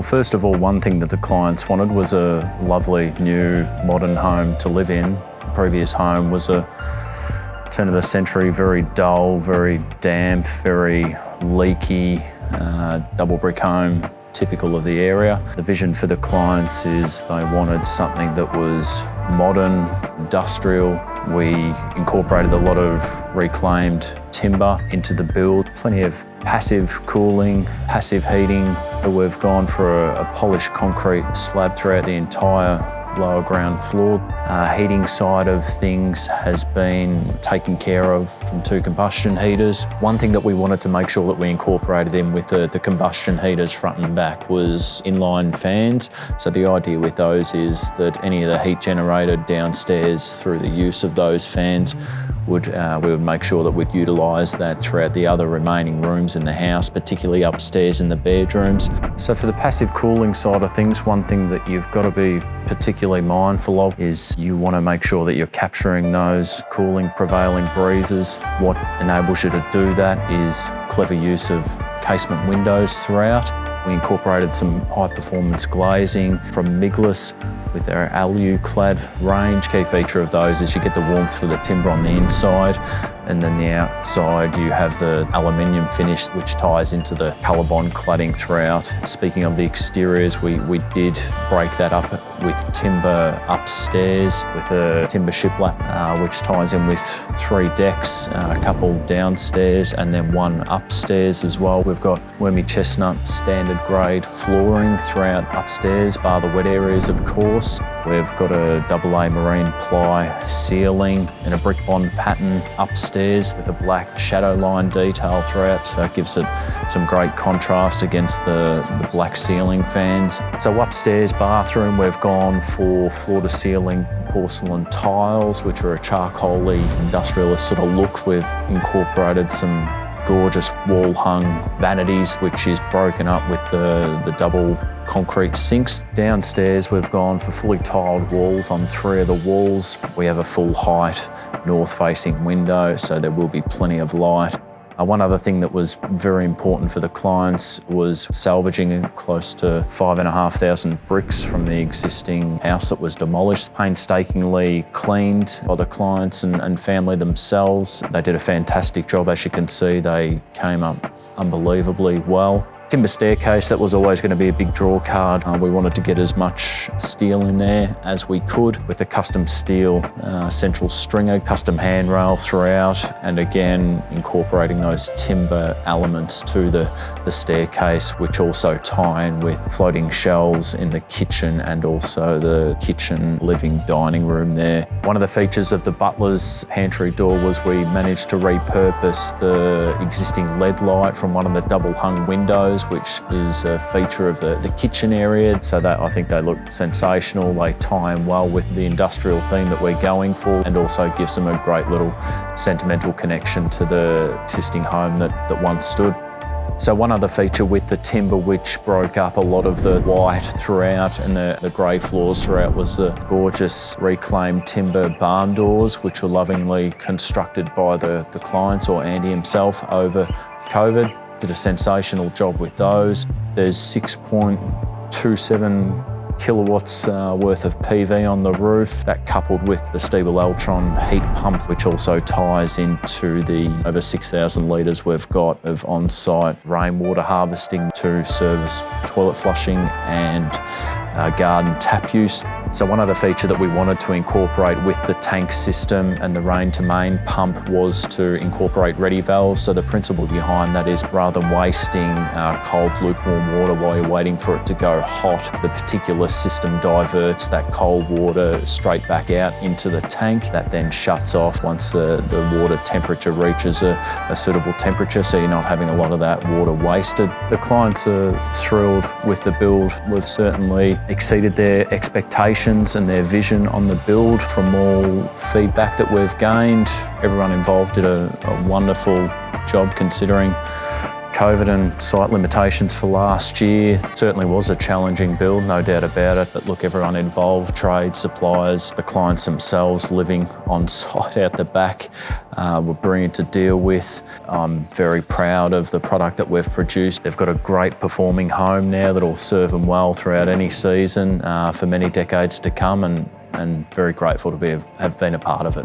first of all, one thing that the clients wanted was a lovely new modern home to live in. The previous home was a turn of the century, very dull, very damp, very leaky, double brick home, typical of the area. The vision for the clients is they wanted something that was modern, industrial. We incorporated a lot of reclaimed timber into the build, plenty of passive cooling, passive heating. We've gone for a polished concrete slab throughout the entire lower ground floor. Heating side of things has been taken care of from 2 combustion heaters. One thing that we wanted to make sure that we incorporated in with the combustion heaters front and back was inline fans. So the idea with those is that any of the heat generated downstairs through the use of those fans we would make sure that we'd utilise that throughout the other remaining rooms in the house, particularly upstairs in the bedrooms. So for the passive cooling side of things, one thing that you've got to be particularly mindful of is you want to make sure that you're capturing those cooling prevailing breezes. What enables you to do that is clever use of casement windows throughout. We incorporated some high-performance glazing from Miglis with our alu-clad range. Key feature of those is you get the warmth for the timber on the inside, and then the outside you have the aluminium finish which ties into the colorbond cladding throughout. Speaking of the exteriors, we did break that up with timber upstairs with a timber shiplap which ties in with 3 decks, a couple downstairs and then 1 upstairs as well. We've got Wormy Chestnut standard grade flooring throughout upstairs, bar the wet areas of course. We've got a AA Marine Ply ceiling and a brick bond pattern upstairs with a black shadow line detail throughout, so it gives it some great contrast against the black ceiling fans. So upstairs bathroom, we've gone for floor to ceiling porcelain tiles, which are a charcoaly industrialist sort of look. We've incorporated some gorgeous wall-hung vanities, which is broken up with the double concrete sinks. Downstairs, we've gone for fully tiled walls on 3 of the walls. We have a full height north-facing window, so there will be plenty of light. One other thing that was very important for the clients was salvaging close to 5,500 bricks from the existing house that was demolished. Painstakingly cleaned by the clients and family themselves. They did a fantastic job. As you can see, they came up unbelievably well. Timber staircase, that was always going to be a big draw card. We wanted to get as much steel in there as we could with a custom steel central stringer, custom handrail throughout, and again incorporating those timber elements to the staircase, which also tie in with floating shelves in the kitchen and also the kitchen living dining room there. One of the features of the butler's pantry door was we managed to repurpose the existing LED light from one of the double hung windows, which is a feature of the kitchen area. So that, I think they look sensational. They tie in well with the industrial theme that we're going for, and also gives them a great little sentimental connection to the existing home that once stood. So one other feature with the timber which broke up a lot of the white throughout and the grey floors throughout was the gorgeous reclaimed timber barn doors, which were lovingly constructed by the clients or Andy himself over COVID. Did a sensational job with those. There's 6.27 kilowatts worth of PV on the roof. That coupled with the Stiebel Eltron heat pump, which also ties into the over 6,000 litres we've got of on-site rainwater harvesting to service toilet flushing and garden tap use. So one other feature that we wanted to incorporate with the tank system and the rain to main pump was to incorporate ready valves. So the principle behind that is rather than wasting cold lukewarm water while you're waiting for it to go hot, the particular system diverts that cold water straight back out into the tank. That then shuts off once the water temperature reaches a suitable temperature, so you're not having a lot of that water wasted. The clients are thrilled with the build. We've certainly exceeded their expectations and their vision on the build. From all feedback that we've gained, everyone involved did a wonderful job considering COVID and site limitations for last year, it certainly was a challenging build, no doubt about it. But look, everyone involved, trade, suppliers, the clients themselves living on site out the back were brilliant to deal with. I'm very proud of the product that we've produced. They've got a great performing home now that'll serve them well throughout any season for many decades to come, and very grateful to have been a part of it.